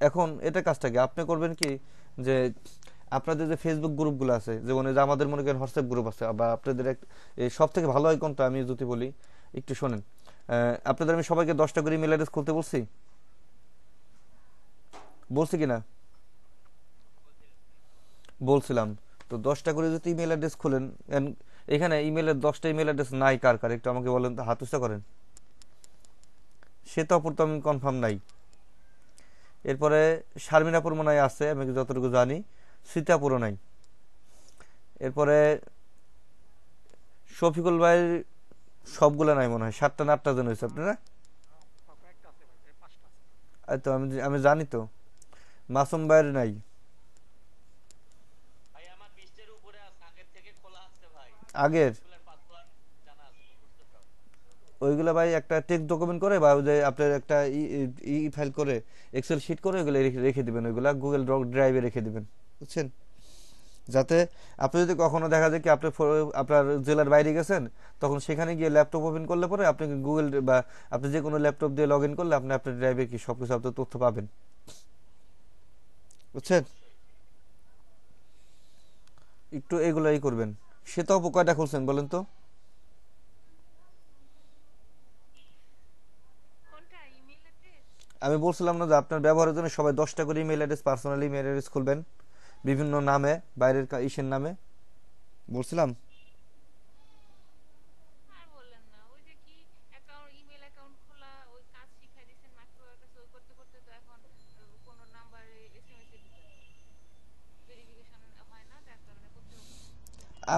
এখন এটা কাজটা কি আপনি করবেন কি, যে আপনাদের যে ফেসবুক গ্রুপগুলো আছে, যেমন এই যে আমাদের মনে করেন হোয়াটসঅ্যাপ গ্রুপ আছে, বা আপনাদের সব থেকে ভালো হয় কোনটা আমি যদি বলি, একটু শোনেন। আপনাদের আমি সবাইকে 10টা করে ইমেল অ্যাড্রেস খুলতে বলছি, বলছি কিনা? বলছিলাম। তো 10টা করে যদি ইমেল অ্যাড্রেস খুলেন, এখানে ইমেলের 10টা ইমেল অ্যাড্রেস নাই কার কার একটু আমাকে বলেন তো, হাত উঁচা করেন। সে তো অপর তো আমি কনফার্ম নাই। এরপরে শারমিনাপুর মনে হয় আছে আমি যতটুকু জানি, সীতাপুরও নাই। এরপরে শফিকুল ভাইয়ের সবগুলো নাই মনে হয়, 7টা না 8টা জন হয়েছে আপনারা। এই তো আমি আমি জানি তো। মাসুম ভাইয়ের নাই। আগের ওইগুলো ভাই একটা টেক্সট ডকুমেন্ট করে, বা ওই যে আপনার একটা ই ফাইল করে, এক্সেল শিট করে ওইগুলো রেখে রেখে দিবেন, ওইগুলা গুগল ড্রাইভে রেখে দিবেন, বুঝছেন? যাতে আপনি যদি কখনো দেখা যায় কি আপনি আপনার জেলার বাইরে গেছেন, তখন সেখানে গিয়ে ল্যাপটপ ওপেন করলে পরে আপনি গুগল বা আপনি যে কোনো ল্যাপটপ দিয়ে লগ ইন করলে আপনি আপনার ড্রাইভে কি সবকিছু আপনার তথ্য পাবেন, বুঝছেন? একটু এগুলাই করবেন। সে তো কয়টা খুলছেন বলেন তো? আমি বলছিলাম না যে আপনার ব্যবহারের জন্য সবাই 10টা করে email address, personal email address খুলবেন বিভিন্ন নামে, বাইরের ইসের নামে, বলছিলাম।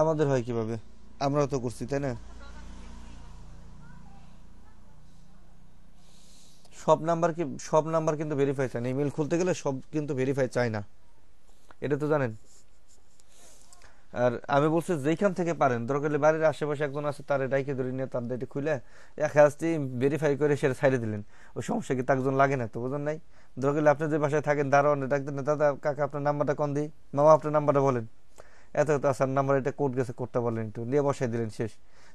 আমাদের হয় কিভাবে? আমরাও তো করছি, তাই না? সব নাম্বার কি, সব নাম্বার কিন্তু ভেরিফাই চায় না, ইমেল খুলতে গেলে সব কিন্তু ভেরিফাই চায় না, এটা তো জানেন। আর আমি বলছি যেখান থেকে পারেন, দরকার হলে বাড়ির আশেপাশে একজন আছে তার ডাইকে ধরে নিয়ে তার দায়িত্ব খুলে এক হাজটি ভেরিফাই করে সেটা ছাইড়ে দিলেন। ওই সমস্যা কি তার একজন লাগে না তো, বুঝুন নাই? দরকার হলে আপনি যে বাসায় থাকেন দারোয়ান ডাক দেন, দাদা কাকা আপনার নাম্বারটা কোন দিই, মামা আপনার নাম্বারটা বলেন, এত তো আসার নাম্বার এটা কোড গেছে, কোডটা বলেন একটু দিয়ে বসাই দিলেন, শেষ।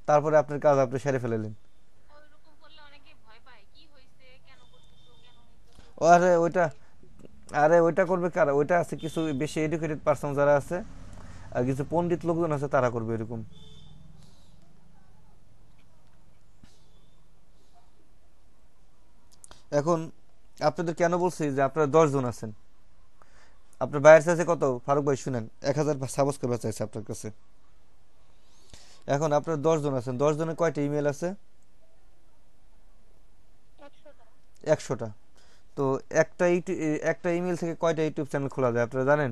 তারপরে আপনার কাজ আপনি সেরে ফেলেলেন। ও আরে ওইটা, আরে ওইটা করবে কারা, ওইটা আছে কিছু বেশি এডুকেটেড পার্সন যারা আছে, আর কিছু পণ্ডিত লোকজন আছে তারা করবে এরকম। এখন আপনাদের কেন বলছি যে আপনারা 10 জন আছেন, আপনার বাইরের চাইছে কত ফারুক ভাই শুনেন, 1000 সাবস্ক্রাইবার চাইছে আপনার কাছে। এখন আপনার 10 জন আছেন, 10 জনের কয়টা ইমেল আছে? 100টা। তো একটা একটা ইমেল থেকে কয়টা ইউটিউব চ্যানেল খোলা যায় আপনারা জানেন?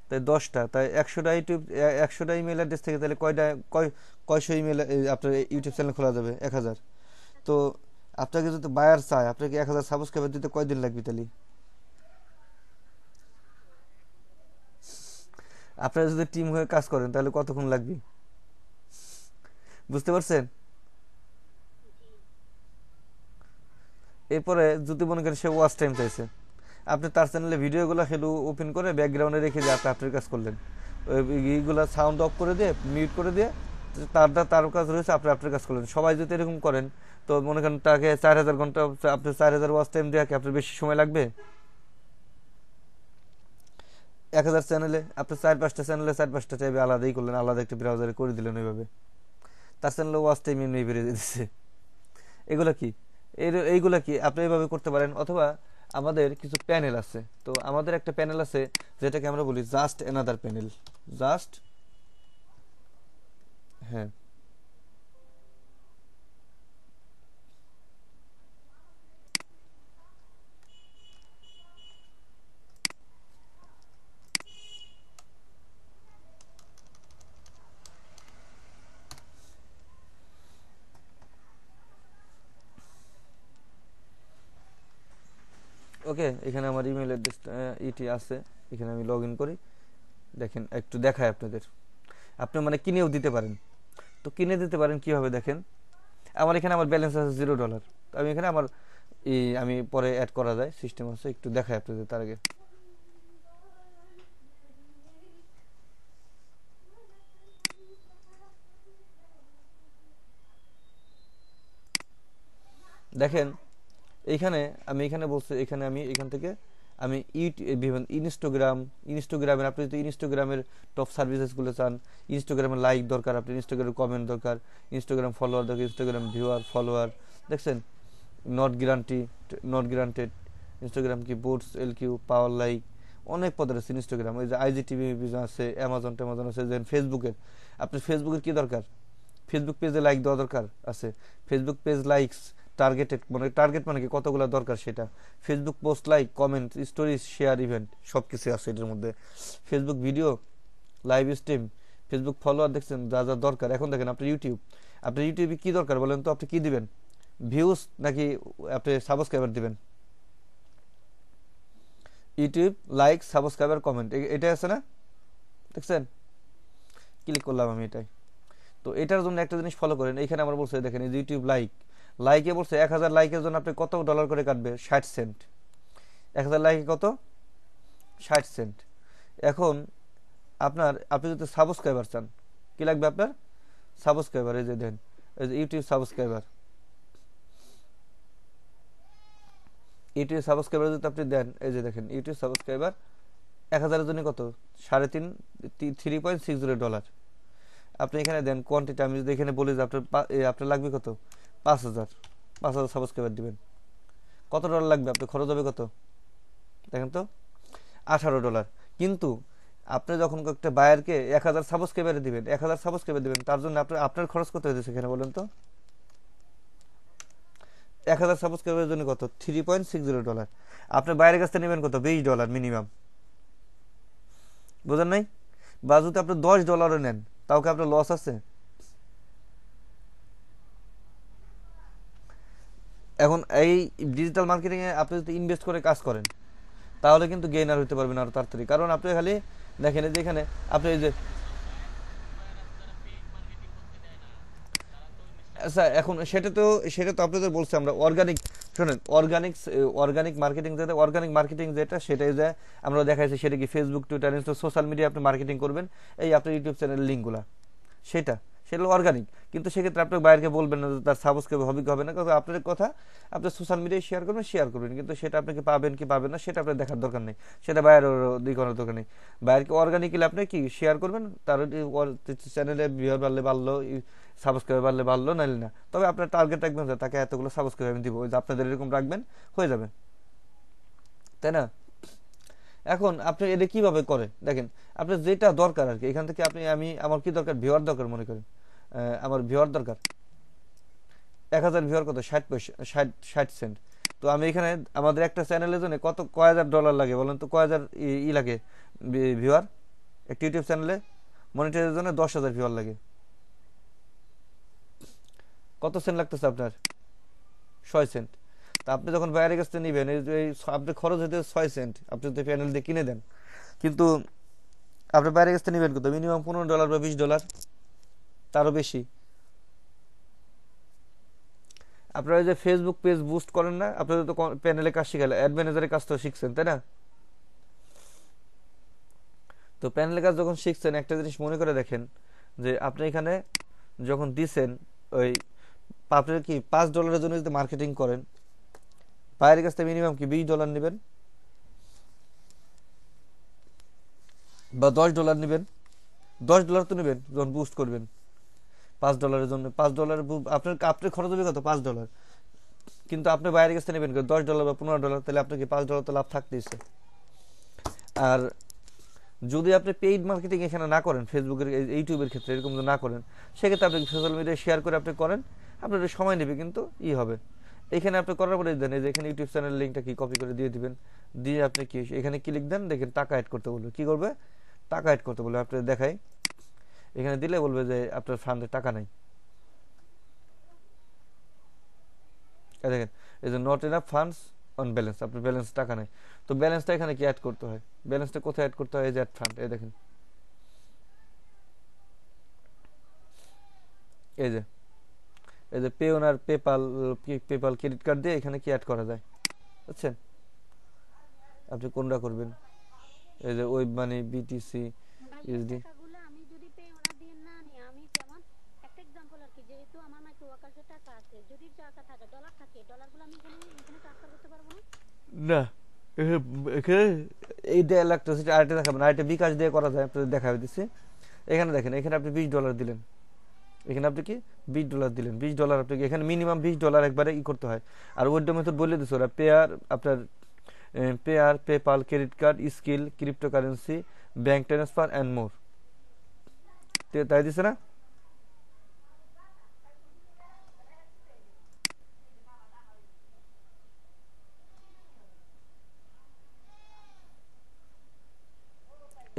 তাই 10টা, তাই 100টা ইউটিউব, 100টা ইমেল অ্যাড্রেস থেকে তাহলে কয়টা, কয়শো ইমেল আপনার ইউটিউব চ্যানেল খোলা যাবে? 1000। তো আপনাকে যদি বায়ার চায়, আপনাকে 1000 সাবস্ক্রাইবার দিতে কয়দিন লাগবে তাহলে? আপনারা যদি টিম হয়ে কাজ করেন তাহলে কতক্ষণ লাগবে, বুঝতে পারছেন? এরপরে যদি মনে করেন সে ওয়াচ টাইম চাইছে, আপনি তার চ্যানেলে ভিডিওগুলো শুধু ওপেন করে ব্যাকগ্রাউন্ডে রেখে দিয়ে আপনি আপনার কাজ করলেন, ওই এইগুলো সাউন্ড অফ করে দিয়ে মিউট করে দিয়ে তারটা তার কাজ রয়েছে, আপনি আপনার কাজ করলেন। সবাই যদি এরকম করেন, তো মনে করেন তাকে 4000 ঘন্টা, আপনি 4000 ওয়াচ টাইম দেওয়া কি আপনার বেশি সময় লাগবে? 1000 চ্যানেলে আপনি 4-5টা চ্যানেলে 4-5টা চাইবে আলাদাই করলেন, আলাদা একটা ব্রাউজারে করে দিলেন ওইভাবে, তার চ্যানেলে ওয়াচ টাইম এমনি বেড়ে দিচ্ছে। এগুলো কি, এইগুলা কি আপনি এইভাবে করতে পারেন। অথবা আমাদের কিছু প্যানেল আছে, তো আমাদের একটা প্যানেল আছে যেটাকে আমরা বলি জাস্ট অ্যানাদার প্যানেল। জাস্ট, হ্যাঁ, ওকে, এখানে আমার ইমেল অ্যাড্রেস ইটি আছে, এখানে আমি লগ ইন করি। দেখেন একটু দেখায় আপনাদের, আপনি মানে কিনেও দিতে পারেন। তো কিনে দিতে পারেন কিভাবে দেখেন, আমার এখানে আমার ব্যালেন্স আছে $0। তো আমি এখানে আমার আমি পরে অ্যাড করা যায় সিস্টেম আছে, একটু দেখায় আপনাদের তার আগে। দেখেন এইখানে আমি এখানে বলছি, এখানে আমি এখান থেকে আমি ইনস্টাগ্রামের, আপনি যদি ইনস্টাগ্রামের টপ সার্ভিসেসগুলো চান, ইনস্টাগ্রামের লাইক দরকার, আপনি ইনস্টাগ্রামের কমেন্ট দরকার, ইনস্টাগ্রাম ফলোয়ার দরকার, ইনস্টাগ্রাম ভিউয়ার ফলোয়ার, দেখছেন, not guarantee, not guaranteed, Instagram কি বোটস এল কিউ পাওয়ার লাইক, অনেক পদের আছে ইনস্টাগ্রাম। ওই যে IGTV আছে, অ্যামাজন ট্যামাজন আছে। যেন ফেসবুকের, আপনি ফেসবুকের কি দরকার, ফেসবুক পেজে লাইক দেওয়া দরকার আছে, ফেসবুক পেজ লাইকস টার্গেটেড, মানে টার্গেট মানে কি কতগুলো দরকার সেটা, Facebook post like comment stories share event সব কিছু আছে এটার মধ্যে, Facebook video live stream, Facebook follower, দেখছেন যা যা দরকার। এখন দেখেন আপনি ইউটিউব, আপনি ইউটিউবে কি দরকার বলেন তো, আপনি কি দিবেন, ভিউজ নাকি আপনি সাবস্ক্রাইবার দিবেন? ইউটিউব লাইক সাবস্ক্রাইবার কমেন্ট, এটাই আছে না, দেখছেন, ক্লিক করলাম আমি এটাই। তো এটার জন্য একটা জিনিস ফলো করেন, এইখানে আমরা বলছে দেখেন এই ইউটিউব লাইকে বলছে 1000 লাইকের জন্য আপনি কত ডলার করে কাটবে, 60 সেন্ট। 1000 লাইকে কত, 60 সেন্ট। এখন আপনি যদি সাবস্ক্রাইবার চান, কি লাগবে আপনার, সাবস্ক্রাইবার, এই যে দেন, এই যে ইউটিউব সাবস্ক্রাইবার, ইউটিউব সাবস্ক্রাইবার যদি আপনি দেন, এই যে দেখেন ইউটিউব সাবস্ক্রাইবার 1000-এর জন্য কত, 3.60 ডলার। আপনি এখানে দেন কোয়ান্টিটি, আমি যদি এখানে বলি যে আপনার লাগবে কত, 5000, 5000 সাবস্ক্রাইবার দিবেন, কত ডলার লাগবে, আপনার খরচ হবে কত, দেখেন তো, $18। কিন্তু আপনি যখন একটা বায়ারকে 1000 সাবস্ক্রাইবার দিবেন, 1000 সাবস্ক্রাইবার দিবেন, তার জন্য আপনার খরচ কত হয়েছে এখানে বলেন তো, 1000 সাবস্ক্রাইবারের জন্য কত, $3.60। আপনার বাইরের কাছ থেকে নেবেন কত, $20 মিনিমাম, বুঝেন নাই? বা যদি আপনি $10 নেন, তাও কি আপনার লস আছে? এখন এই ডিজিটাল মার্কেটিং এ আপনি যদি ইনভেস্ট করে কাজ করেন, তাহলে কিন্তু গেইনার হতে পারবেন আরো তাড়াতাড়ি। কারণ আপনি খালি দেখেন, এই যে এখানে আপনি এই যে, আচ্ছা এখন সেটা তো আপনাদের বলছি আমরা অর্গানিক, শোনেন, অর্গানিক মার্কেটিং যেটা, সেটাই যে আমরা দেখাইছি, সেটা কি Facebook Twitter Insta social media আপনি মার্কেটিং করবেন, এই আপনার ইউটিউব চ্যানেলের লিঙ্কগুলা, সেটা সেটা অর্গানিক। কিন্তু সেক্ষেত্রে আপনি বাইরেকে বলবেন না যে তার সাবস্ক্রাইব হবে কি হবে না, কারণ আপনার কথা আপনি সোশ্যাল মিডিয়ায় শেয়ার করবেন, কিন্তু সেটা আপনাকে পাবেন কি পাবেন না সেটা আপনার দেখার দরকার নেই, সেটা বাইরের দিক করার দরকার নেই। বাইরকে অর্গানিকলি আপনি কি শেয়ার করবেন, তার চ্যানেলে ভিউয়ার বাড়লে বাড়লো, সাবস্ক্রাইবার বাড়লে বাড়লো, নাইলে না। তবে আপনার টার্গেট রাখবেন যে তাকে এতগুলো সাবস্ক্রাইব আমি দিব, ওই যে আপনাদের এরকম রাখবেন, হয়ে যাবে, তাই না? এখন আপনি এটা কিভাবে করে দেখেন, আপনার যেটা দরকার আর কি, এখান থেকে আমার কি দরকার, ভিউয়ার দরকার মনে করেন, আমার ভিউয়ার দরকার 1000 ভিউয়ার কত, 60 পয়সা, 60 সেন্ট। তো আমি এখানে আমাদের একটা চ্যানেলের জন্য কয় হাজার ডলার লাগে বলেন তো, কয় হাজার লাগে ভিউয়ার, একটা ইউটিউব চ্যানেলে মনিটরের জন্য 10,000 ভিউয়ার লাগে, কত সেন্ট লাগতেছে আপনার, 6 সেন্ট। তা আপনি যখন বাইরের কাছ থেকে নেবেন, আপনার খরচ হইতে 6 সেন্ট, আপনি যদি প্যানেল দিয়ে কিনে দেন, কিন্তু আপনি বাইরের কাছ থেকে নেবেন কত, মিনিমাম $15 বা $20, তারও বেশি। আপনারা যে ফেসবুক পেজ বুস্ট করেন না, আপনাদের তো প্যানেলে কাজ শিখালে, অ্যাড ম্যানেজারের কাজ তো শিখছেন, তাই না? তো প্যানেলের কাজ যখন শিখছেন, একটা জিনিস মনে করে দেখেন, যে আপনি এখানে যখন দিছেন, ওই আপনার কি $5 জন্য যদি মার্কেটিং করেন, বাইরের কাছ থেকে মিনিমাম কি $20 নেবেন বা $10 নেবেন, $10 তো নেবেন যখন বুস্ট করবেন। $5 জন্য, $5 আপনার খরচ হবে কত, $5। কিন্তু আপনি বাইরের কাছ থেকে নেবেন $10 বা $15, তাহলে আপনার কি $5 তো লাভ থাকতেইছে। আর যদি আপনি পেইড মার্কেটিং এখানে না করেন, ফেসবুকের ইউটিউবের ক্ষেত্রে এরকম যদি না করেন, সেক্ষেত্রে আপনি সোশ্যাল মিডিয়ায় শেয়ার করে আপনি করেন, আপনার একটু সময় নেবে, কিন্তু হবে। এখানে আপনি করার পরে দেন, এই যে এখানে ইউটিউব চ্যানেল লিঙ্কটা কি কপি করে দিয়ে দিবেন, দিয়ে আপনি কি এখানে ক্লিক দেন, দেখেন টাকা অ্যাড করতে বলবে, কি করবে, টাকা অ্যাড করতে বলবে, আপনি দেখাই, এখানে দিলে বলবে যে আপনার ফান্ডে টাকা নাই, দেখেন এই যে not enough funds on balance, আপনার ব্যালেন্স টাকা নাই। তো ব্যালেন্সটা এখানে কি অ্যাড করতে হয়, ব্যালেন্সটা কোথায় অ্যাড করতে হয়, এই যে অ্যাড ফান্ড, এই দেখেন, এই যে পে ওনার পেপাল ক্রেডিট কার্ড দিয়ে এখানে কি অ্যাড করা যায়, বুঝছেন? আপনি কোনটা করবেন, এই যে ওয়েব মানি, বিটিসি, ভাইয়া ইউএসডি। টাকাগুলো আমি যদি পে ওরা দিয়ে না নিই, আমি যেমন একটা এক্সাম্পল আর কি, যেহেতু আমার মাইক্রো ওয়ার্কার্সের টাকা না, এখানে এইটা ইলেকট্রিসিটি আরেকটা দেখাবেন, আরেকটা বিকাশ দিয়ে করা যায়, আপনাদের দেখাবে দিচ্ছি। এখানে দেখেন, এখানে আপনি $20 দিলেন, এখানে আপনি কি $20 দিলেন, $20 আপনাকে এখানে মিনিমাম $20 একবারে করতে হয়। আর উইথড্র মেথড বলে দিচ্ছে ওরা, পেয়ার আপনার pair, PayPal, credit card, skill, cryptocurrency, bank transfer and more. তাই দিছে না?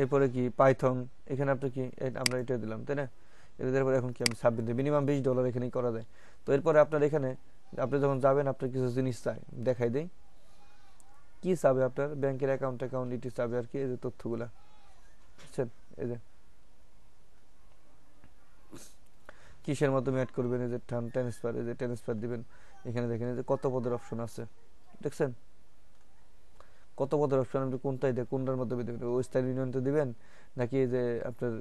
এরপরে কি পাইথন, এখানে আপনি কি আমরা এটা দিলাম, তাই না? এদের পরে এখন কি আমি সাবমিট দিই, মিনিমাম $20 এখানেই করা যায়। তো এরপরে আপনার এখানে আপনি যখন যাবেন, আপনার কিছু জিনিস চাই, দেখাই দেই কি চাবে, আপনার ব্যাংকের অ্যাকাউন্ট ইটি চাবে আর কি, এই যে তথ্যগুলা, বুঝছেন? এই যে কিসের মাধ্যমে অ্যাড করবেন, এই যে ট্রান্সফার, এই যে ট্রান্সফার দিবেন। এখানে দেখেন এই যে কত পদের অপশন আছে, দেখছেন কত পদের অপশন, আপনি কোনটাই দেন, কোনটার মাধ্যমে দেবেন, ওয়েস্টার্ন ইউনিয়নতে দিবেন নাকি এই যে আপনার,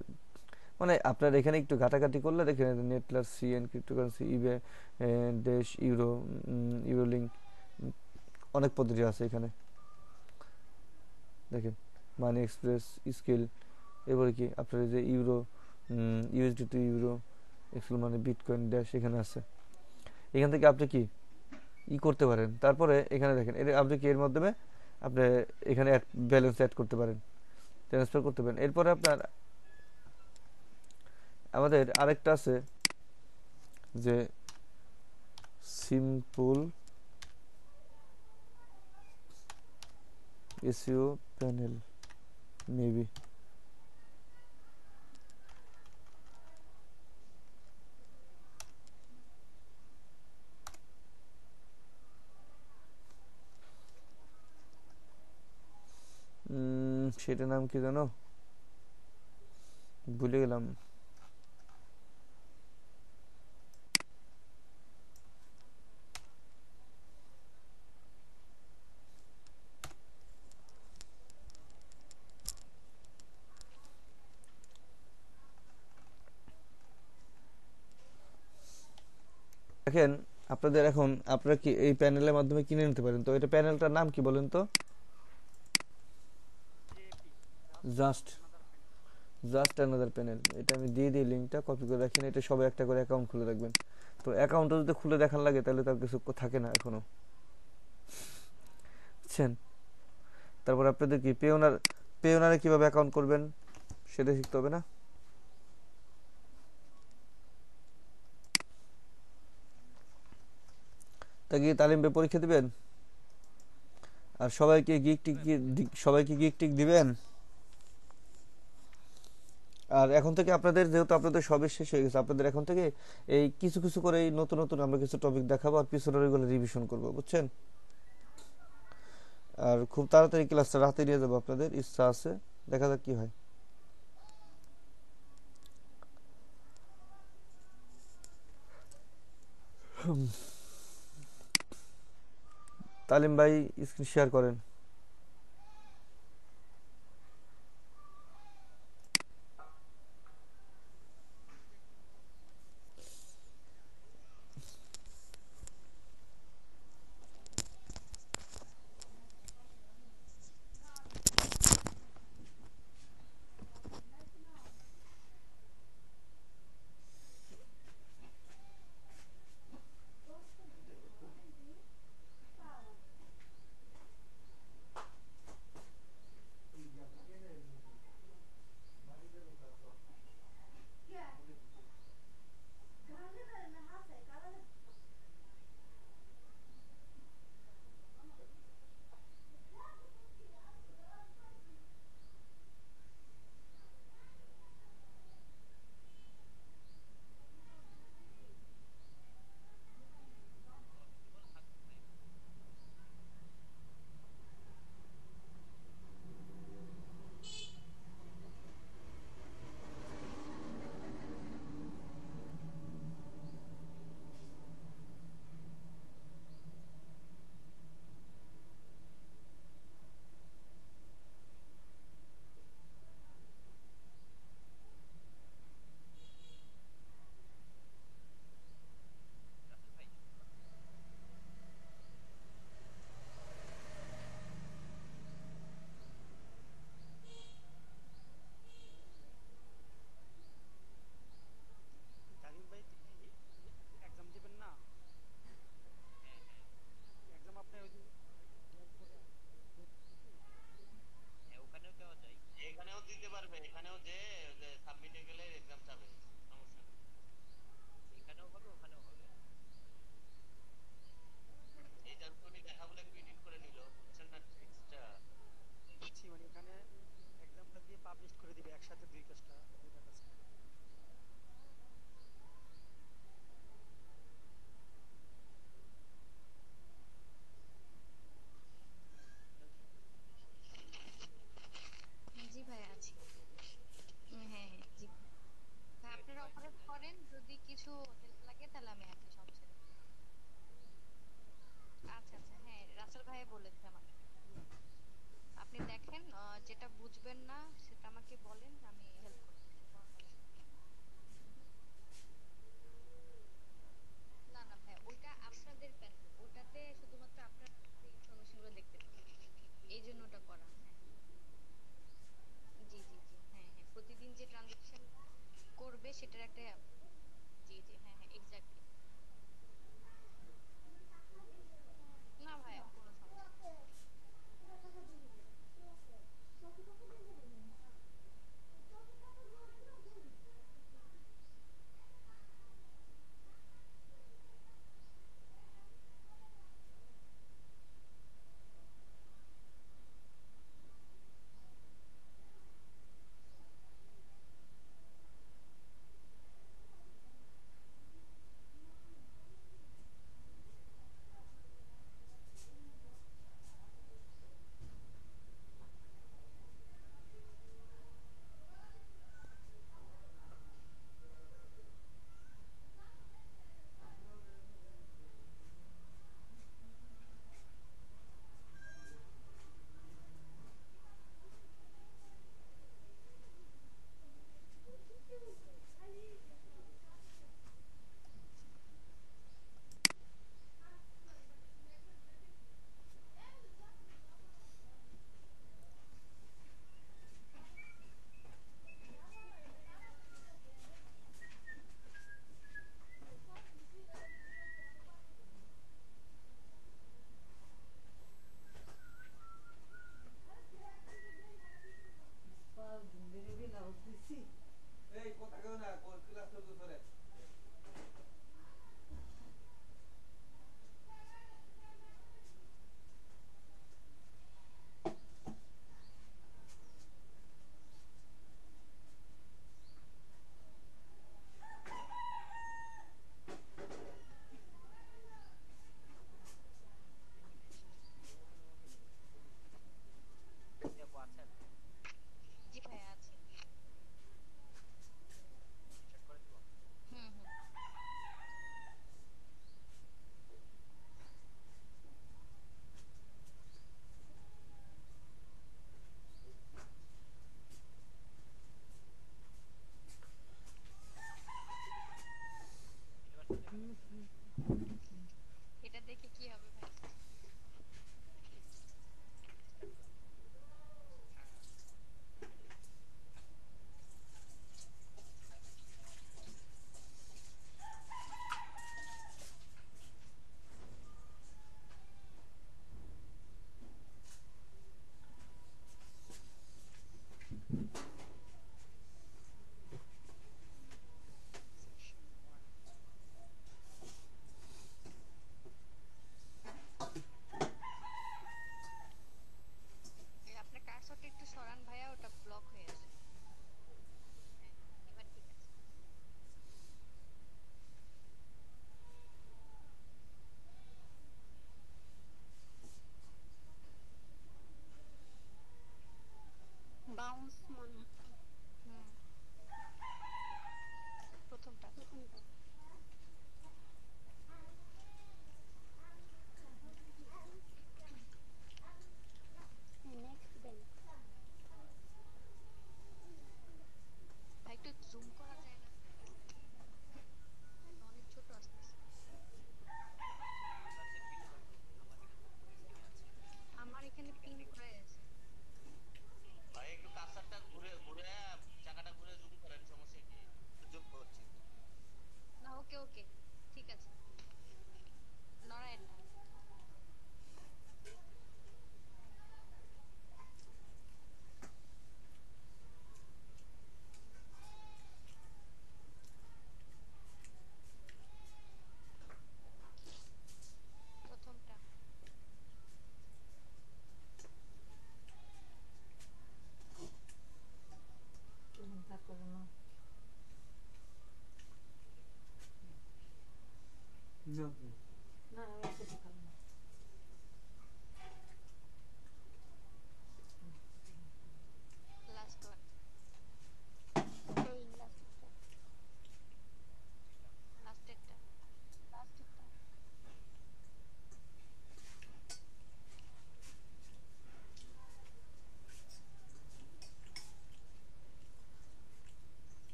মানে আপনার এখানে একটু ঘাটাঘাটি করলে দেখেন নেটলার, সিএন, ক্রিপ্টোকারেন্সি, ইবে, ড্যাশ, ইউরোলিঙ্ক, অনেক পদ্ধতি আছে এখানে দেখেন, মানি এক্সপ্রেস, স্কিল, এরপরে কি আপনার এই যে euro, USD to euro, Excel মানে বিটকয়েন, ড্যাশ এখানে আছে। এখান থেকে আপনি কি করতে পারেন। তারপরে এখানে দেখেন, আপনি কি এর মাধ্যমে আপনি এখানে ব্যালেন্স অ্যাড করতে পারেন, ট্রান্সফার করতে পারেন। এরপরে আপনার আমাদের আরেকটা আছে যে সিম্পল এসইও প্যানেল, মেবি সেটার নাম কি জানো, ভুলে গেলাম। দেখেন আপনাদের এখন, আপনারা কি এই প্যানেলের মাধ্যমে কিনে নিতে পারেন। তো এটা প্যানেলটার নাম কি বলেন তো? Just just another panel. এটা আমি দিয়ে দিই, লিঙ্কটা কপি করে রাখেন, এটা সবাই একটা করে অ্যাকাউন্ট খুলে রাখবেন। তো অ্যাকাউন্টটা যদি খুলে দেখার লাগে তাহলে তার কিছু থাকে না এখনো, বুঝছেন? তারপর আপনাদের কি পেওনারে কিভাবে অ্যাকাউন্ট করবেন সেটা শিখতে হবে না? তা কি তালিম পে পরীক্ষা দিবেন? আর সবাইকে গিক টিক দিবেন? আর এখন থেকে আপনাদের, যেহেতু আপনাদের সবই শেষ হয়ে গেছে, আপনাদের এখন থেকে এই কিছু কিছু করে এই নতুন নতুন আমরা কিছু টপিক দেখাবো, আর পিছনের ওইগুলো রিভিশন করবো, বুঝছেন? আর খুব তাড়াতাড়ি ক্লাসটা রাতে নিয়ে যাবো, আপনাদের ইচ্ছা আছে, দেখা যাক কি হয়। তালিম ভাই স্ক্রিন শেয়ার করেন। বুঝবেন না সেটা আমাকে বলেন, আমি হেল্প করতেছি, কোনো সমস্যা নেই। না না ভাই, ওইটা আপনাদের প্যানেল, ওটাতে শুধুমাত্র আপনার ইনফরমেশন গুলো দেখতে পাবেন, এই জন্য ওটা করা। হ্যাঁ জি জি জি, হ্যাঁ হ্যাঁ, প্রতিদিন যে ট্রানজাকশন করবে সেটার একটা, জি জি হ্যাঁ হ্যাঁ এক্স্যাক্টলি। না ভাই, কোনো সমস্যা নেই।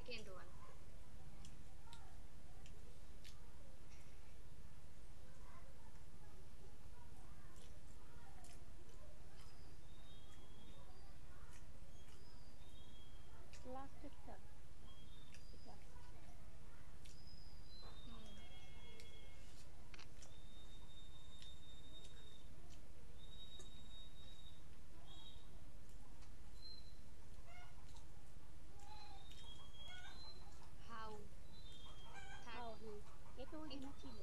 Second one. লাস্টেরটা এটা। হুম। How, third. হাও, হ্যাঁ, এটা ওইখানে ছিল।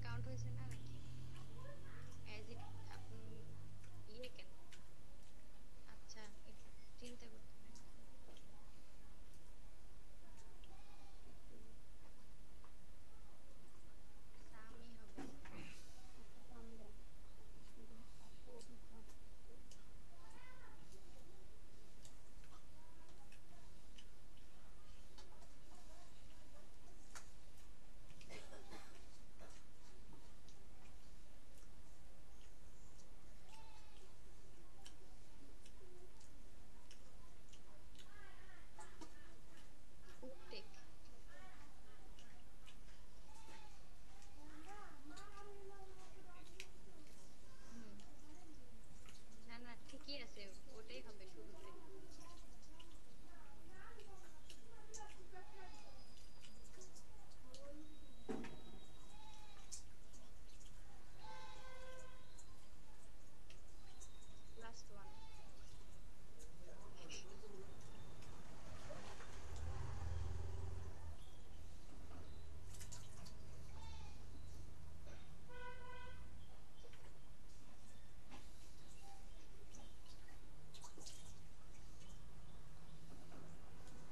কাউন্ট হয়েছে না নাকি? অ্যাজ ইট আপনি ইয়ে কেন? আচ্ছা, একটু চিন্তা করতে হবে। সামই হবে। আচ্ছা সাম দেন। আপু অভিজ্ঞ। উপটেক। হুম, না না ঠিকই আছে, ওটাই হবে শুরুতে। Last one.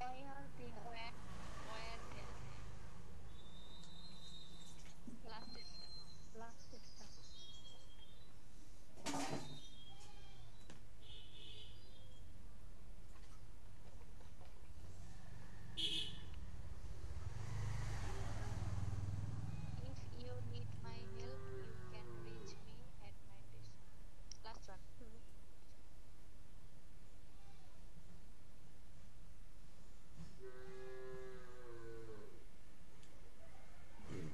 ওয়ার দেয়ার। ওয়্যার, ওয়্যার দেয়ার, হ্যাঁ। লাস্টেরটা। লাস্টেরটা। If you need my help, you can reach me at my desk. Last one. হুম,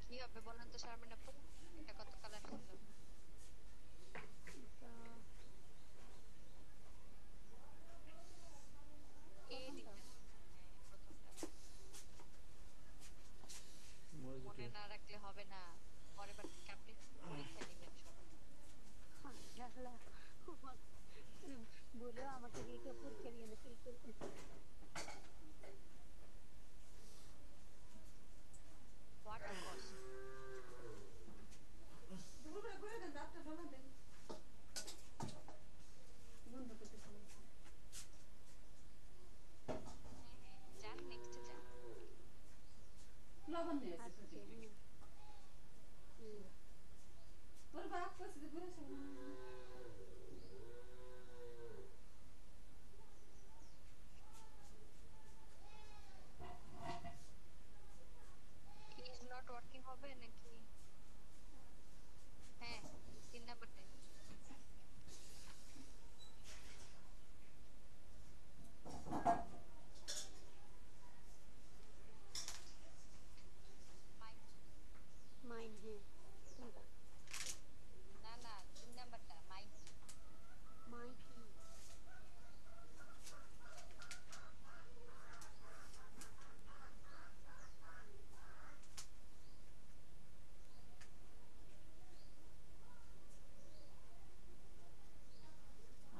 কি হবে বলেন তো শারমিন আপু? এটা কত কালার ছিল? এটা এ প্রথমটা। দিবেন। হ্যাঁ, প্রথমটা। মনে না রাখলে হবে না। পরের বার থেকে আপনি পরীক্ষা দিবেন সবার। আল্লাহ, বলেও আমাকে দিয়ে কেউ পরীক্ষা দিয়ে ফেল করবে। What a cost. হ্যাঁ হ্যাঁ, যান নেক্সটে যান। আজকে হ্যাঁ। হুম, ইজ নট ওয়ার্কিং হবে নাকি? হ্যাঁ, 3 নাম্বারটাই। মাইক। মাইন হ্যাঁ। কোনটা? না না, 3 নাম্বারটা মাইক। মাইটি।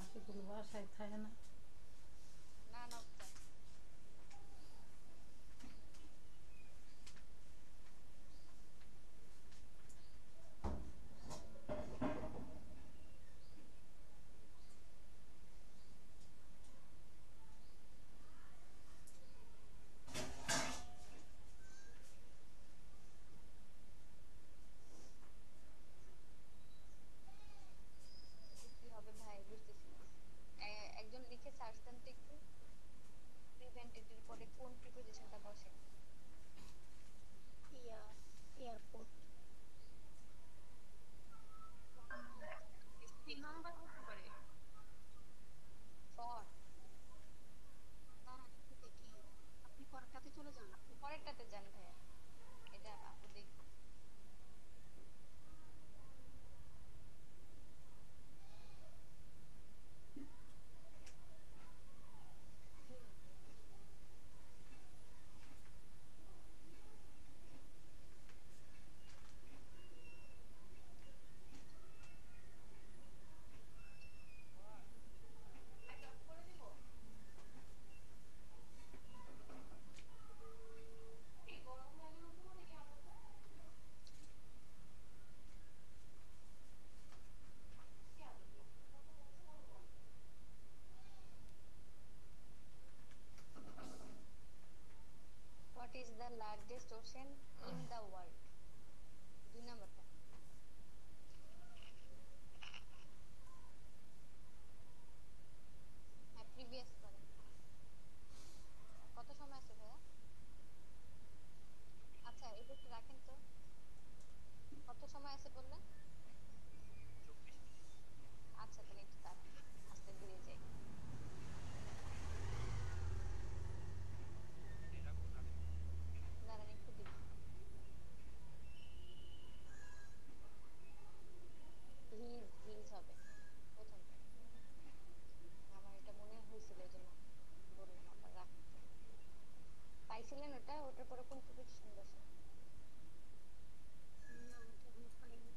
আশিকুল বাসায় থাকে না। না নবজান। এটা কি হবে ভাই বুঝতেছি না। একজন লিখে সার্চ দেন তো একটু। প্রিভেন্টেড এর পরে কোন প্রিপোজিশনটা বসে? Air, airport. নাম্বার হতে পারে। ফর। না একটু দেখি। আপনি পরেরটাতে চলে যান। পরেরটাতে যান ভাইয়া। এটা আপু দেখ। বসেন ইন দা ওয়ার্ল্ড, 2 নাম্বারটা। হ্যাঁ প্রিভিয়াস করেন। কত সময় আছে ভাইয়া? আচ্ছা এটা একটু রাখেন তো, কত সময় আছে বললেন? আচ্ছা তাহলে একটু দাঁড়ান, আস্তে ধীরে যাই। দাঁড়ান একটু দিব। হিজ হবে প্রথমটা। আমার এটা মনে হয়েছিল এই জন্য বললাম, আবার রাখতে পাইছিলেন ওটা, ওটার পরে কোন প্রিপোজিশন বসে? না ওটা এখনো পাইনি।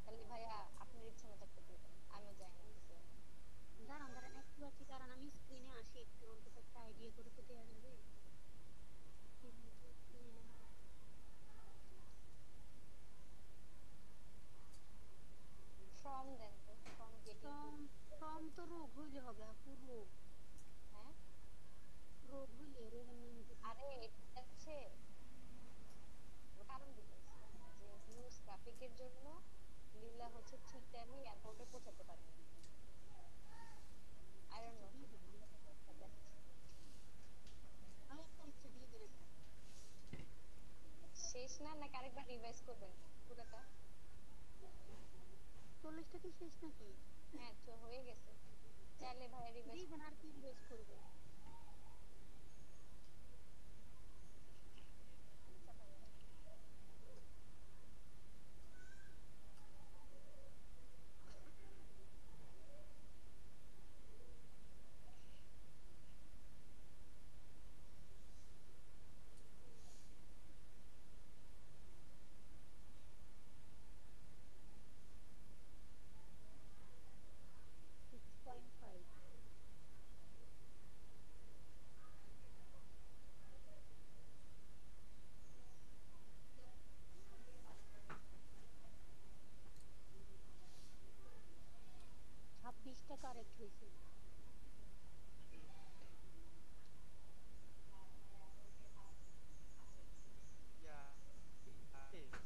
তাহলে ভাইয়া আপনার ইচ্ছা মতো একটা দিবেন, আমিও জানি না কিছু। দাঁড়ান দাঁড়ান একটু আছি, দাঁড়ান আমি স্ক্রিনে আসি একটু, অন্তত একটা আইডিয়া করে তো দেওয়া যাবে কিভাবে স্ক্রিনে হয়। From then to, from getting to. From, from to রোগ হইলে হবে আপু, রোগ, হ্যাঁ রোগ হইলে রোগের নাম যদি। আরে এটা হচ্ছে ওর কারণ দিতেছি যে নিউজ ট্রাফিকের জন্য লীলা হচ্ছে ঠিক টাইমে এয়ারপোর্টে পৌঁছাতে পারেনি। আই ডোন্ট আচ্ছা নো দিয়ে কি দেন, দেন। আমি একটা ইচ্ছা দিয়ে দেন একটা। শেষ না নাকি আরেকবার রিভাইজ করবেন পুরোটা? 40টা কি শেষ নাকি? হ্যাঁ তো হয়ে গেছে, চাইলে ভাই রিভাইজ। দিয়ে দেন, আর কি রিভাইজ করবো? আচ্ছা ভাইয়া 6.5। 26টা কারেক্ট হয়েছে।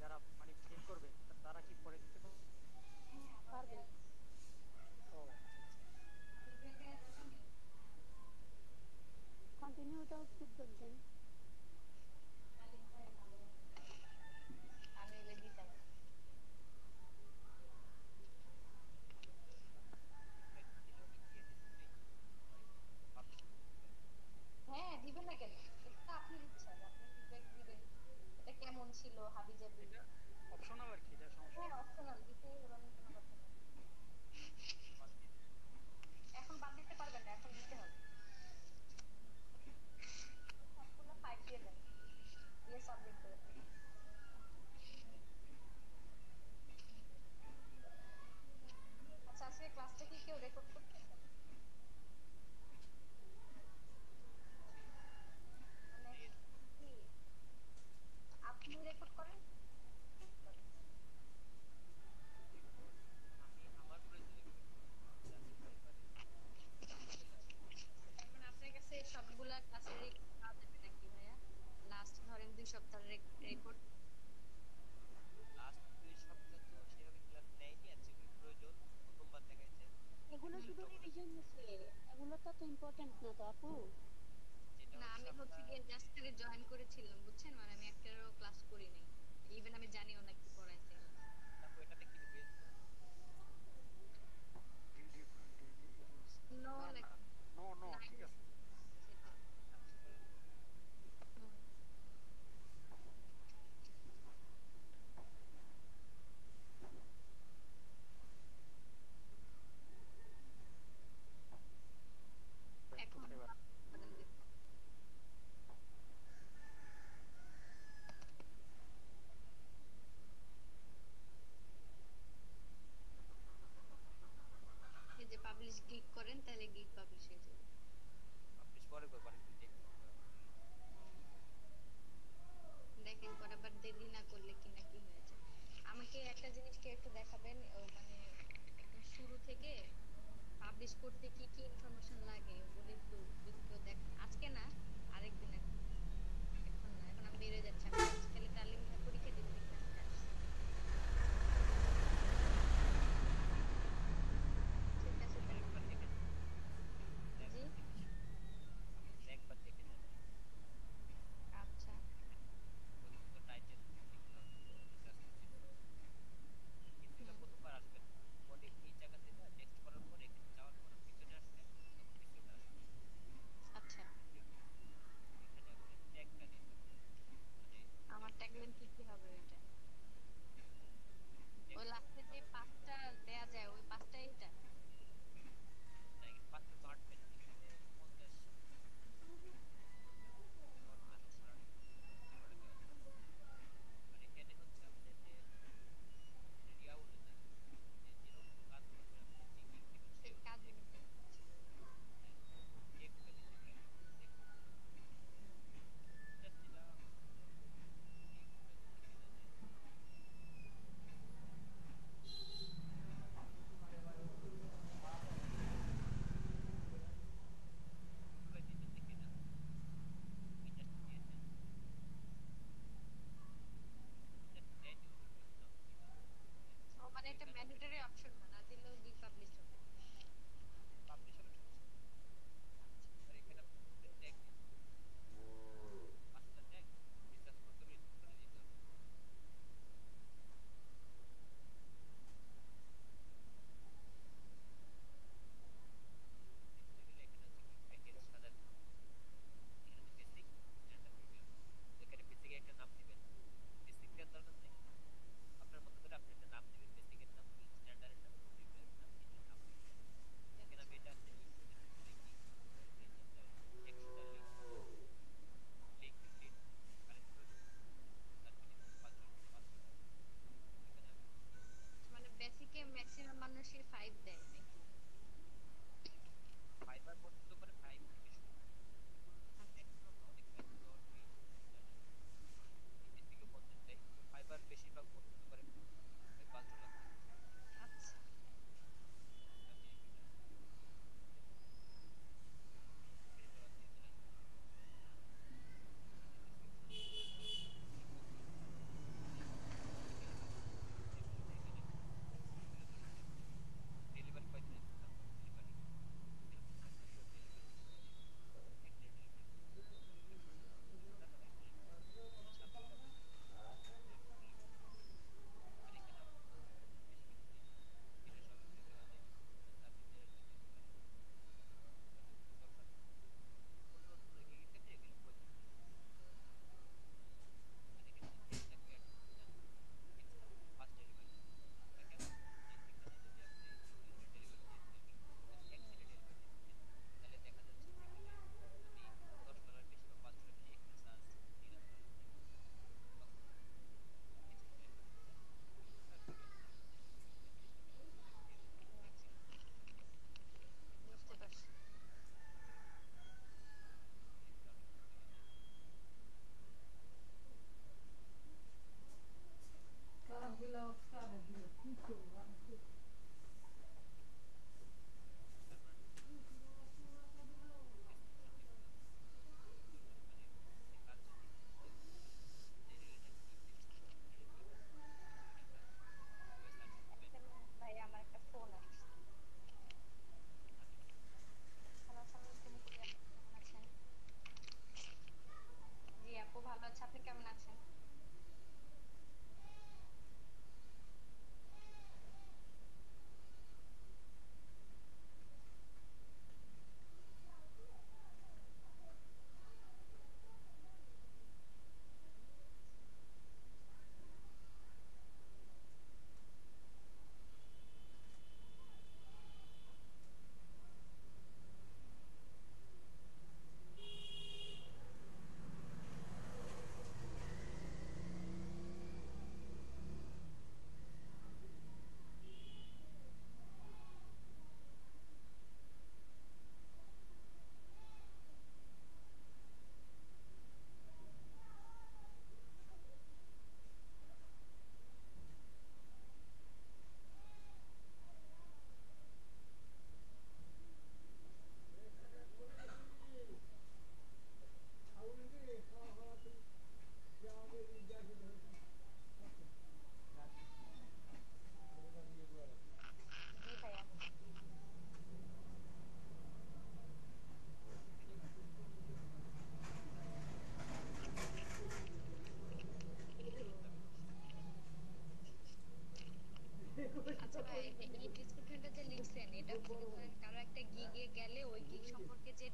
যারা মানে ফেল করবে তারা কি পরে দিতে পারবে? পারবে। ও আচ্ছা আচ্ছা। কন্টিনিউ উইদাউট ফিডব্যাক দেন। আমি এলে দিতাম। হ্যাঁ দিবেন না কেন, এটা তো আপনার ইচ্ছা যে আপনি ফিডব্যাক দিবেন, এটা কেমন ছিল হাবিজাবি। এটা অপশনাল আর কি, এটা সমস্যা হ্যাঁ নেই। অপশনাল, দিতেই হবে এমন কোনো কথা নেই। এখন বাদ দিতে পারবেন না, এখন দিতে হবে। সবগুলো 5 দিয়ে দেন, দিয়ে সাবমিট করে দেন। আচ্ছা আজকে ক্লাসটা কি কেউ রেকর্ড করতেছেন? মানে কি আপনি রেকর্ড করেন? তার মানে আপনার কাছে সবগুলা ক্লাসের রেকর্ড পাওয়া যাবে নাকি ভাইয়া? লাস্ট ধরেন 2 সপ্তাহের রেকর্ড। এগুলো শুধু রিভিশন হচ্ছে, এগুলো তো ইম্পর্টেন্ট না তো আপু। না আমি হচ্ছে গিয়ে জাস্ট খালি জয়েন করেছিলাম বুঝছেন, মানে আমি একটারও ক্লাস করি নাই, ইভেন আমি জানিও না কি পড়াইছে। Video rules. নো না না, লেখা নো নো, নাই ঠিক আছে। সেটা। হুম। ব্যাক টু এখন ফেভার। করেন দেখি। এই যে পাবলিশ ক্লিক করেন তাহলে গিগ পাবলিশ হয়ে যাবে। দেখেন পরে আবার দেরি না করলে কি না কি হয়ে যায়। আমাকে একটা জিনিস কি একটু দেখাবেন, ও মানে একদম শুরু থেকে পাবলিশ করতে কি কি ইনফরমেশন লাগে ওগুলো একটু একটু দেখ, আজকে না আরেকদিন আর কি। এখন না, এখন আমি বেরিয়ে যাচ্ছি, আমি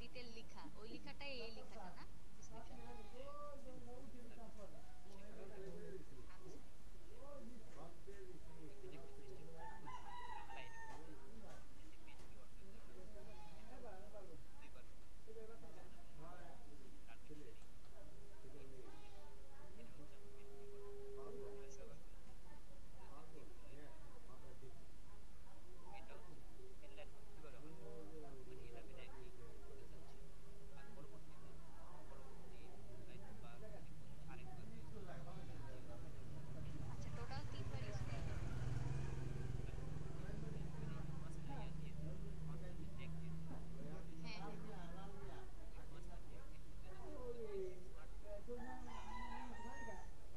এডিটের লেখা ওই লেখাটাই এই লেখাটা না ডিসক্রিপশন আচ্ছা আচ্ছা টোটাল 3 বার ইউজ করতে হবে হ্যাঁ হ্যাঁ আচ্ছা আচ্ছা আচ্ছা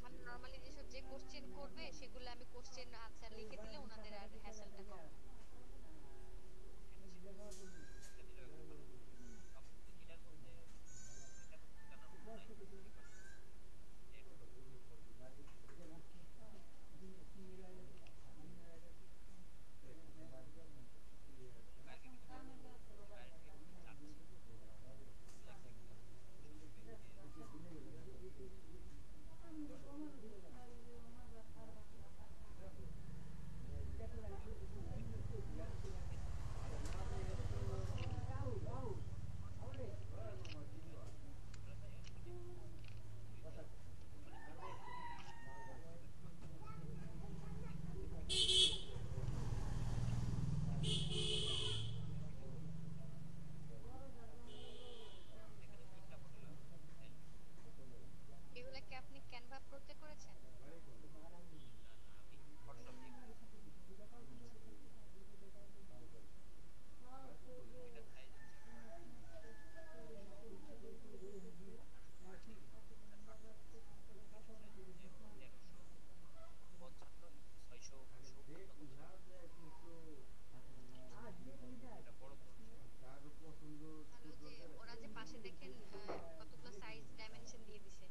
মানে নরমালি যেসব যে কোশ্চেন করবে সেগুলো আমি কোশ্চেন আনসার লিখে দিলে ওনাদের আর হ্যাসেলটা কম হয় এগুলা কি আপনি ক্যানভা প্রোতে করেছেন তাহলে ওই যে ওরা যে পাশে দেখেন কতগুলো সাইজ ডাইমেনশন দিয়ে দিছে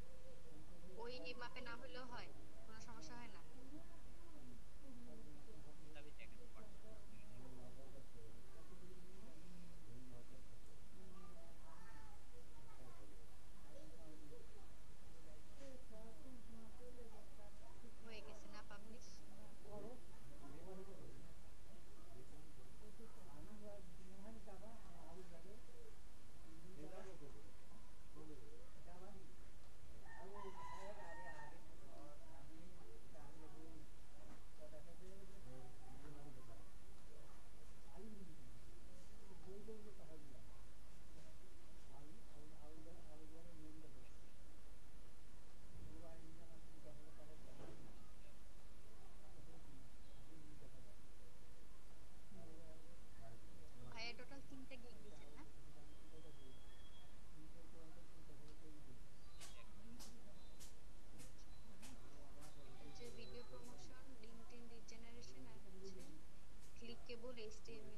ওই মাপে না হলেও হয় কোনো সমস্যা হয় না হয়ে গেছে না পাবলিশ ভাইয়া টোটাল 3টা গিগ দিছেন না হচ্ছে video promotion LinkedIn lead generation আর হচ্ছে ক্লিকেবল এইচটিএমএল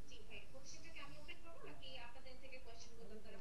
জি ভাই কোশ্চেনটা কি আমি ওপেন করব নাকি আপনাদের থেকে কোশ্চেনগুলো তারা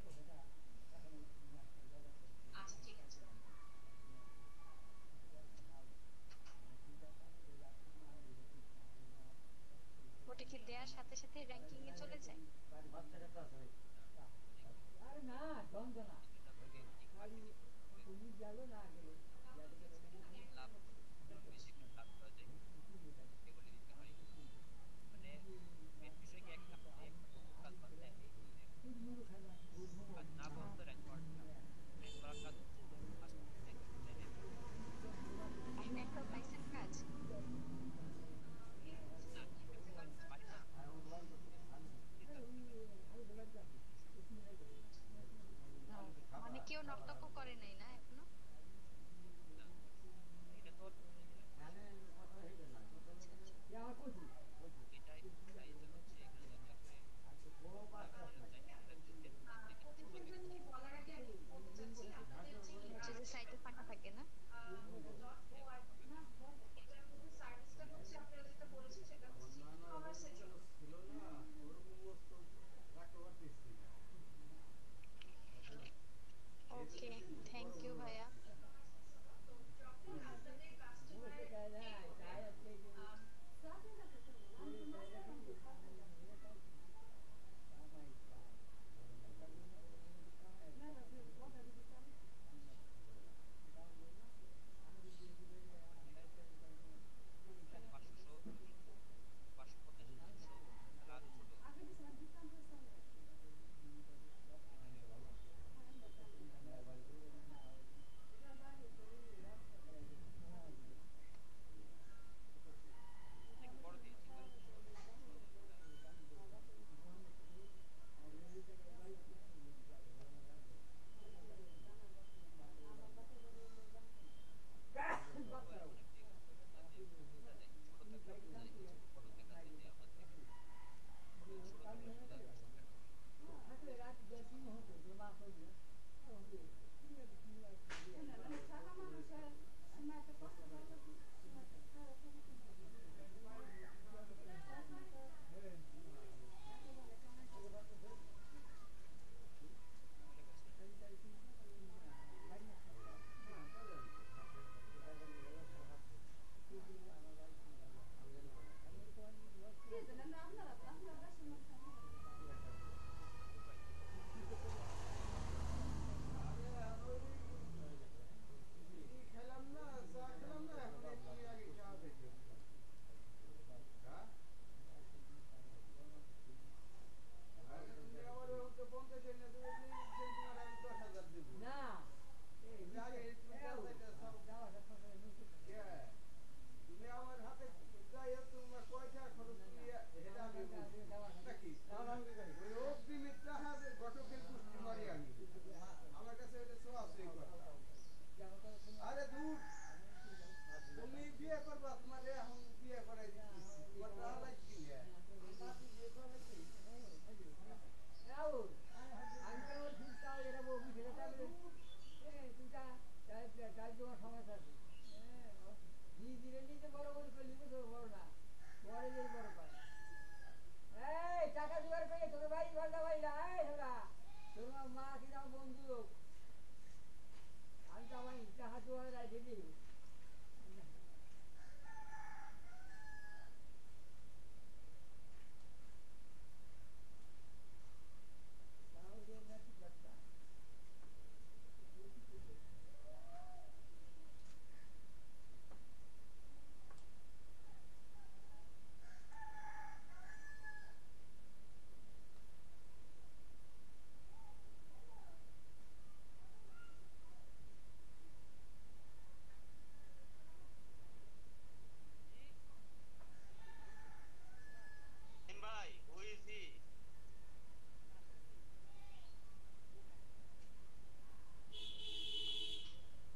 ভাই হু ইজ হি?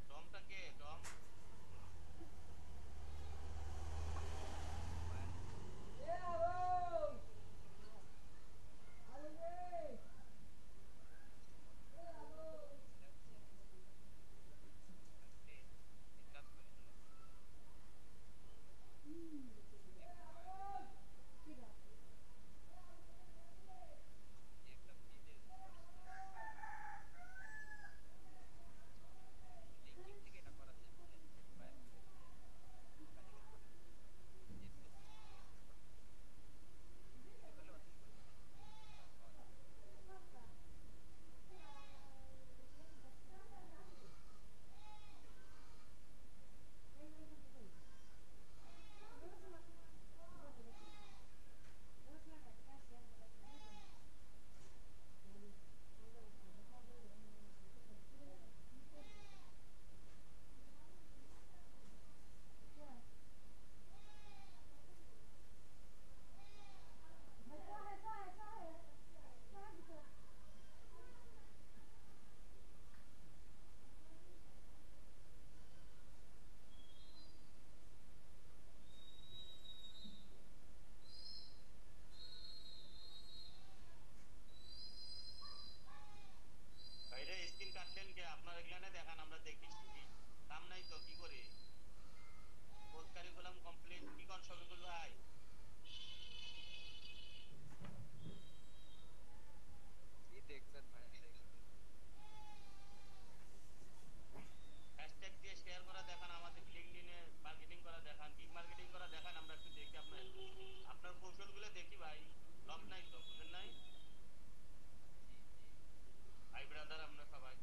টমটা কে? টম ভাইরে স্ক্রিন কাটলেন কে? আপনার এগুলা দেখান, আমরা দেখি কি কাম নাই তো কি করি? কোড কারিকুলাম কমপ্লিট কি কোন শফিকুল ভাই? হ্যাশট্যাগ দিয়ে শেয়ার করা দেখান, আমাদের লিংকডইনে মার্কেটিং করা দেখান, কি মার্কেটিং করা দেখান, আমরা একটু দেখি আপনার আপনার কৌশলগুলো দেখি ভাই। লস নাই তো, বুঝেন নাই ভাই ব্রাদার? আমরা সবাই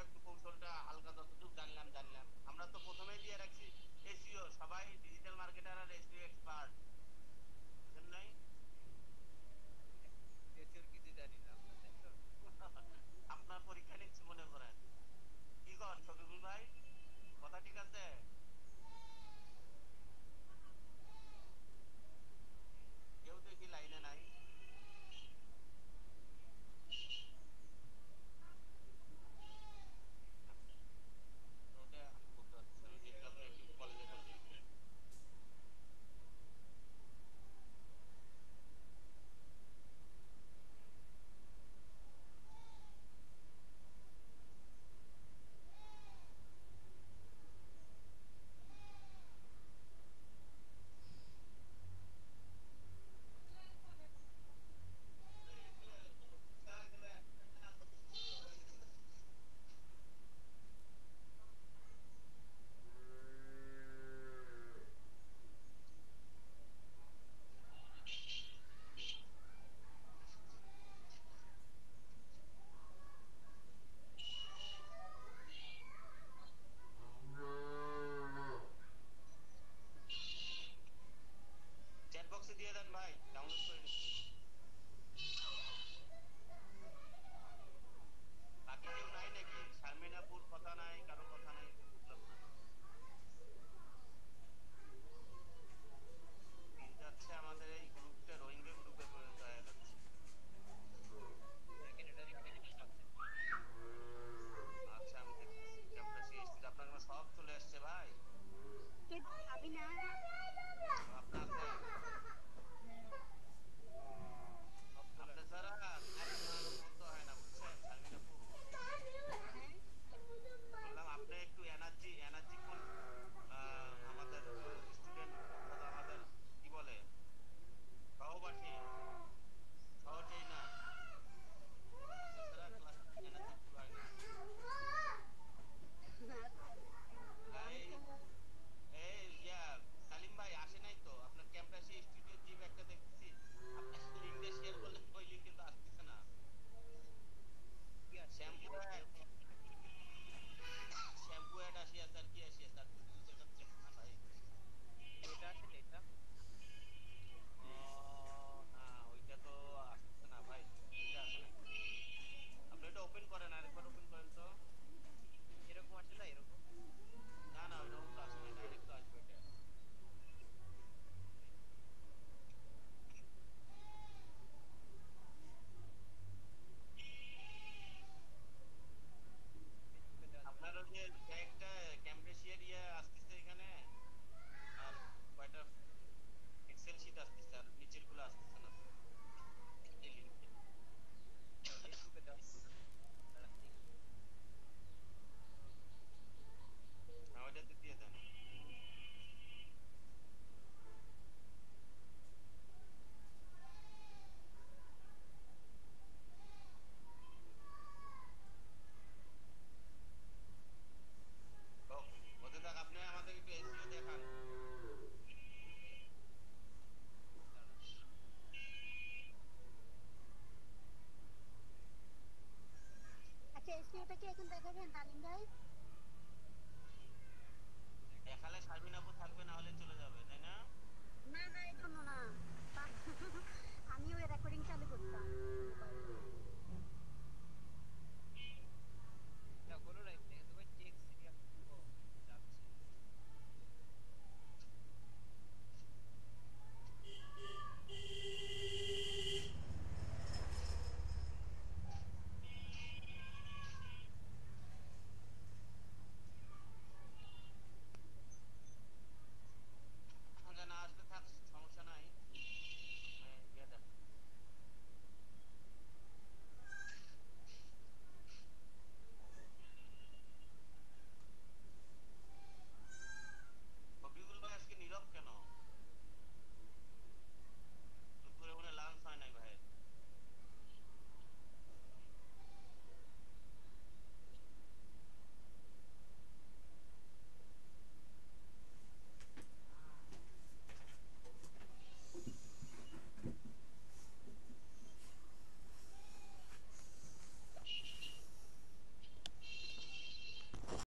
একটু কৌশলটা হালকা যতটুকু জানলাম আমরা তো প্রথমেই দিয়ে রাখছি এসইও, সবাই ডিজিটাল মার্কেটার আর এসইও এক্সপার্ট, বুঝেন নাই? এসিওর কিছু জানি না আমরা, তাই তো? আপনার পরীক্ষা নিচ্ছি মনে করেন। কি কর শফিকুল ভাই, কথা ঠিক আছে? কেউ দেখি লাইনে নাই। ওটা আমি বলতে পারছি না, যেহেতু আপনি একটু কলেজে করছেন। চ্যাট বক্সে দিয়ে দেন ভাই, ডাউনলোড করে নিচ্ছি। বাকি কেউ নাই নাকি? শারমিনাপুর কথা নাই, কারো কথা নাই, বুঝলাম না। দিন যাচ্ছে আমাদের এই গ্রুপটা রোহিঙ্গা গ্রুপে পরিণত হয়ে যাচ্ছে। সেক্রেটারি অনেক কিছু আছে। আচ্ছা আমি দেখতেছি ক্যাম্পাসে এসেছি, আপনার এখানে সব চলে আসছে ভাই। কে আমি না আপনার আছে, সব চলে আপনার আসছে। ছাড়া নারী মতো হয় না, বুঝছেন শারমিনাপুর? হ্যাঁ বললাম আপনি একটু এনার্জি ফুল আমাদের স্টুডেন্ট অথবা আমাদের কি বলে সহপাঠী, সহট্রেইনার, আপনি ছাড়া ক্লাসে এনার্জি ফুল হয় না। এই আমি তো এই ইয়া সালিম ভাই আসে নাই তো আপনার ক্যাম্পাসে স্টুডিও জিম একটা দেখতেছি, আপনি লিঙ্কটা শেয়ার করলেন, ওই লিঙ্ক কিন্তু আসতেছে না। কি আসছে? শ্যাম্পু অ্যাড, এরকম শ্যাম্পু অ্যাড আসি আছে আর কি আসি আছে আর কিছু দেখাচ্ছে না ভাই। এটা আসেনি এটা? না ওইটা তো আসতেছে না ভাই, ওইটা আসে নাই। আপনি এটা ওপেন করেন, আরেকবার ওপেন করেন তো। এরকম আসে না এরকম? না না ওইরকম তো আসে নাই, ডাইরেক্ট তো আসবে এটা। ফেসবুকে দেওয়া যাবে আপনার না? ওই যে একটা ক্যাম্পেশিয়ার ইয়ে আসতেছে এখানে, আর কয়টা এক্সেল শিট আসতেছে, আর নিচের গুলো আসতেছে না এই লিঙ্কে। ফেসবুকে দেওয়া যাবে না? দাঁড়া, দেখি। ওইটাতে দিয়ে দেন। হোক, হতে থাক, আপনি আমাদের একটু এসিও দেখান। দাঁড়া। আচ্ছা এসপিওটা কি এখন দেখাবেন তালিম ভাই? দেখালে শারমিন আপু থাকবে, না হলে চলে যাবে, তাই না? না না এই জন্য না আমিও রেকর্ডিং চালু করতাম